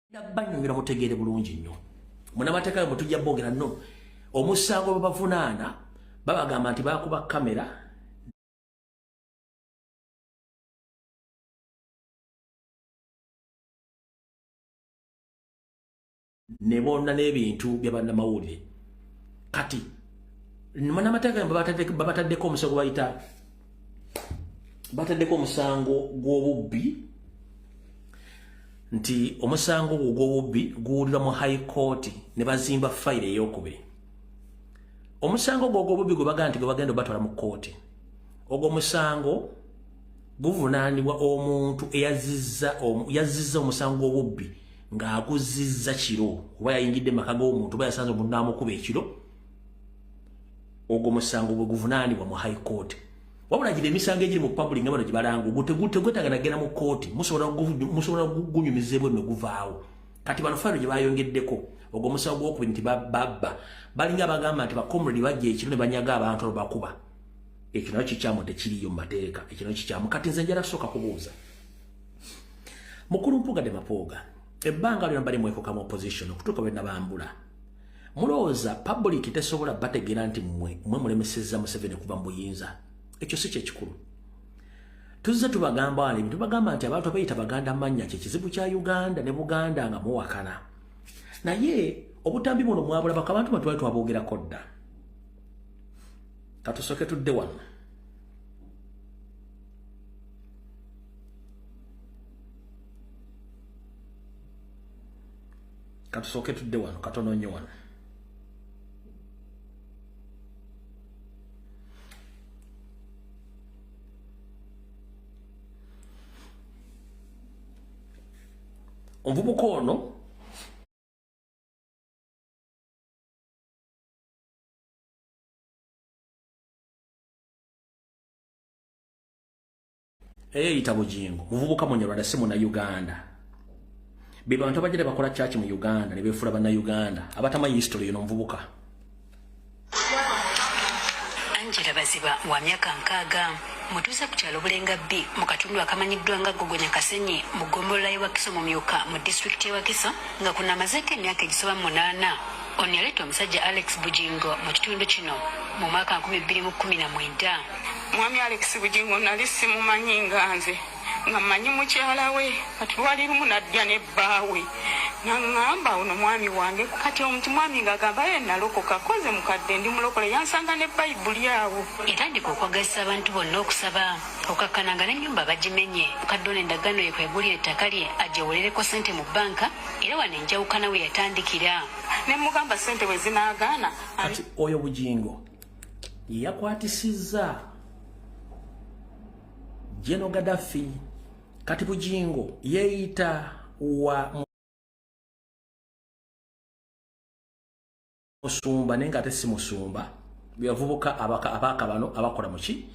Banyongera mutegeere bulungi nnyo. Munamateeka bwe tujja boogera nno omusango bwe bavunaana babagamba nti baakuba kamera ne bonna n'ebintu bya bannamawulire. Kati munamateeka babataddeko omusango bayita bataddeko omusango gw'obubbi nti omusango gw'obubbi guwulirwa mu high court ne bazimba file ey'okubiri. Omusango gw'obubbi gwe bagaa nti gwe bagenda batwala mu kooti. Ogwo omusango guvunaanibwa omuntu yazizza omusango gw'obubbi ng'aguzizza kiro oba yayingidde maka g'omuntu oba yasanze omuntu n'amukuba ekiro. Ogwo omusango gwe guvunaanibwa mu high court. Wabula gira emisango egiri mu public nga bano gye balanga gwetagana genda mu kooti musobola gunyumizibwa ne guvaawo. Kati bano fayiro gye bayongeddeko ogwo omusango gw'okubiri nti babba balinga bagamba nti bakomredi bajja ekiro ne banyaga abantu abakuba. Ekyo nakyo kikyamu tekiriyo mu mateeka. Ekyo nakyo kikyamu. Kati nze njala kusooka kubuuza mukulu Mpuuga Demapooga ebbanga lyonna bali mwekoka mu opposition okutuuka bwe nabambula. Mulowooza public tesobola bategeera nti mmwe mulemesezza Museveni kuva mu buyinza. Ekyo si kye kikulu. Tuzze tubagamba wano ebintu bagamba nti abantu abayita baganda mannya kye kizibu kya Uganda ne Buganda nga muwakana. Naye obutambi buno mwabula baka abantu batwali twaboogerako dda. Katusooke tudde wano. Katusooke tudde wano katono nnyo wano. Omuvubuka ono eyita Bujingo muvubuka Munyarwanda si Munnayuganda. Be bantu abajja bakola church mu Uganda ne beefula Bannayuganda abatamanyi history y'ono omuvubuka. Angela Baziba wa myaka 60 mutuuze ku kyalo Bulenga B mu katundu akamanyiddwa nga Gogonya Kasenyi mu ggombolola y'e Wakiso mu Myuka mu disitulikiti y'e Wakiso nga kuno amazeeko emyaka egisoba 8 ono yaleeta omusajja Alex Bujingo mu kitundu kino mu mwaka 2019. Mwami Alex Bujingo nali simumanyi nga nze nga mmanyi mukyala we kati lwali lumu najja ne bbaawe naŋŋamba ono mwami wange kati omuti mwami ng'agamba ye nalokoka koze mukadde ndi mulokole yansanga ne Bayibuli awo. Etandika okwagazisa abantu bonna okusaba okakkananga n'ennyumba bagimenye mukadde ono endagaano ye kwegulira ettaka lye agyewolereko ssente mu bbanka era wano enjawukana we yatandikira. Ne mugamba ssente bwe zinaagaana. Kati oyo Bujingo ye yakwatisizza General Gaddafi. Kati Bujingo yeeyita wa musumba naye nga ate si musumba byavubuka abaaka bano abakola muki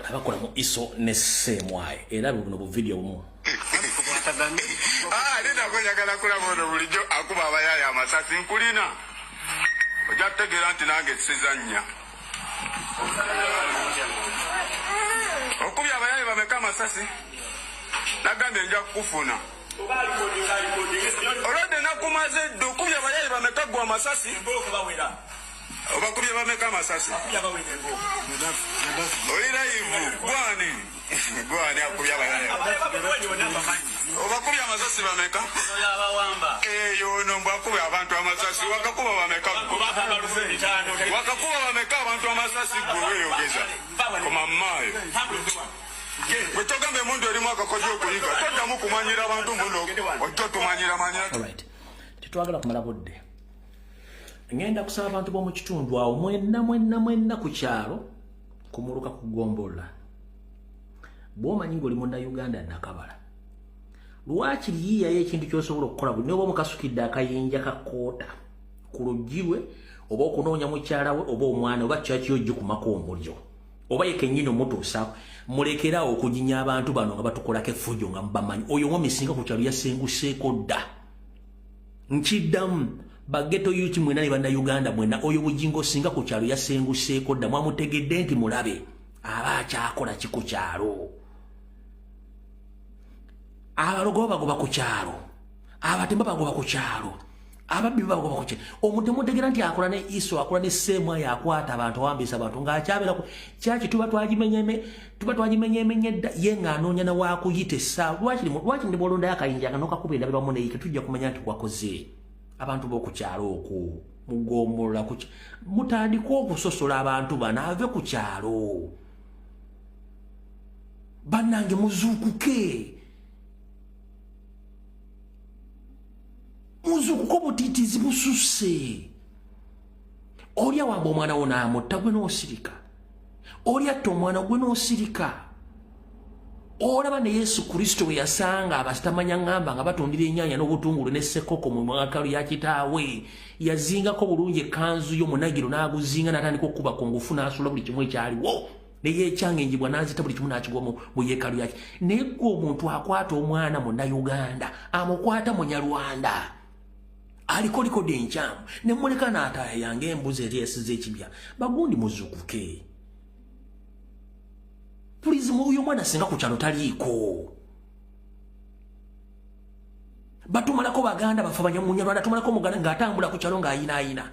abakola mu iso ne semwaye era buno bu video bumu nina kwenjagala kulaba ono bulijjo akuba abayaya amasasi nkulina ojja kutegeera nti nange sizannya okubya abayaya bameka amasasi nagambye nja kukufuna olwadde nakumaze dde okubya abayayi bameka gwa amasasi obakubye bameka amasasi oli layivu gwani akubye abayayi obakubye amasasi bameka eyo ono mbwakubye abantu amasasi wakakuba bameka wakakuba bameka abantu amasasi gwe weeyogeza komamaayo bwetogambe emuntu erimu akakozi okuyiga toddamu kumanyira abantu muno ojja tumanyira manyira. Alright, tetwagala kumala budde. Ngenda kusaba abantu b'omu kitundu awo mwenna ku kyalo kumuluka kugombola. Bw'omanyi ng'oli Munnayuganda nakabala. Lwaki liyiyayo ekintu ky'osobola okukola buli n'oba omukasukidde akayinja ka koota ku luggiwe oba okunoonya mukyala we oba omwana oba kyaki ojja kumako omulyo oba yekennyini omutuusa mulekera okujinya abantu bano nga batukolako effujo nga mubamanyi oyo mwami singa ku kyalo yasenguseeko dda. Nkiddamu bageto yuti mwena ne Bannayuganda mwena oyo Bujingo singa ku kyalo yasenguseeko dda mwamutegedde nti mulabe aba akyakola ki ku kyalo. abalogo bagoba ku kyalo abatemba bagoba ku kyalo ababbi bagoba ku kyalo omuntu mutegera nti akola ne iso akola ne semwa yakwata abantu wambisa abantu ngakyabera ku kyaki tuba twajimenyemenye yenga anonya na wakuyite sa lwaki ndi bolonda yakayinja kanoka kubenda baba mone yike tujja kumanya nti kwakoze abantu boku kyalo oku mugomola ku mutandiko okusosola abantu banave ku kyalo banange muzukuke muzukuko butitizi bususe olya wamba omwana wo n'amutta gwe n'osirika olya atta omwana gwe n'osirika olaba ne Yesu Kristo we yasanga abasitamanya ngamba nga batundira ennyanya n'obutungulu n'essekoko mu mwakalu ya kitaawe yazingako bulungi ekkanzu y'omunagiro n'aguzinga n'atandika okuba ku ngufu n'asula buli kimu ekyaliwo neyekyangenjibwa n'azita buli kimu n'akigwa mu yeekalu yake naye gwe omuntu akwata omwana munnayuganda amukwata munyarwanda aliko likodi enkyamu ne muleka n'ataaya yange embuzi eri esiza ekibya bagundi muzukuke pulizi uyo mwana singa ku kyalo taliiko batumalako baganda bafa banyamunyarwanda tumalako muganda ng'atambula ku kyalo ng'ayinaayina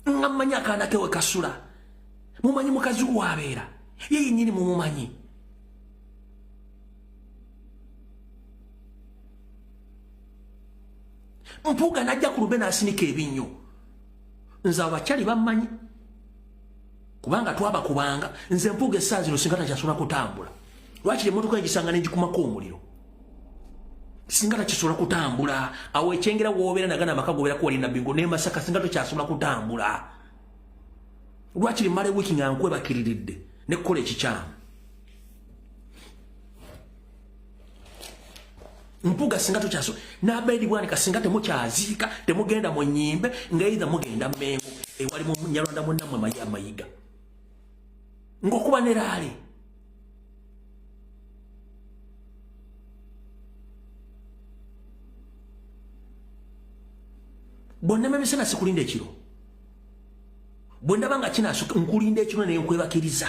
nga mmanyi akaana kewe kasula mumanyi mukazi wabeera ye yennyini mumumanyi Mpuuga najja ku lube n'asinika ebinnyo nze abakyali bammanyi kubanga twabakubanga nze Mpuuga essaawa zino singa takyasula kutambula lwaki emmotoka egisanga negikumako omuliro singa takisobola kutambula awo ekyengera woobeera nagana amaka gobeerako wali Nabingo ne Masaka singa tokyasobola kutambula lwaki limala wiiki nga nkwebakiriridde nekkola ekikyamu Mpuuga singa tokyaso n'abeedi bwanika singa temukyaziika temugenda mu nnyimbe ng'eitha mugenda Mmengo ewali mu Munyarwanda munnammwe amayiga ng'okuba ne laale bwonnema emisana sikulinda ekiro bwe ndaba nga kinasuka nkulinda ekiro ne nkwebakiriza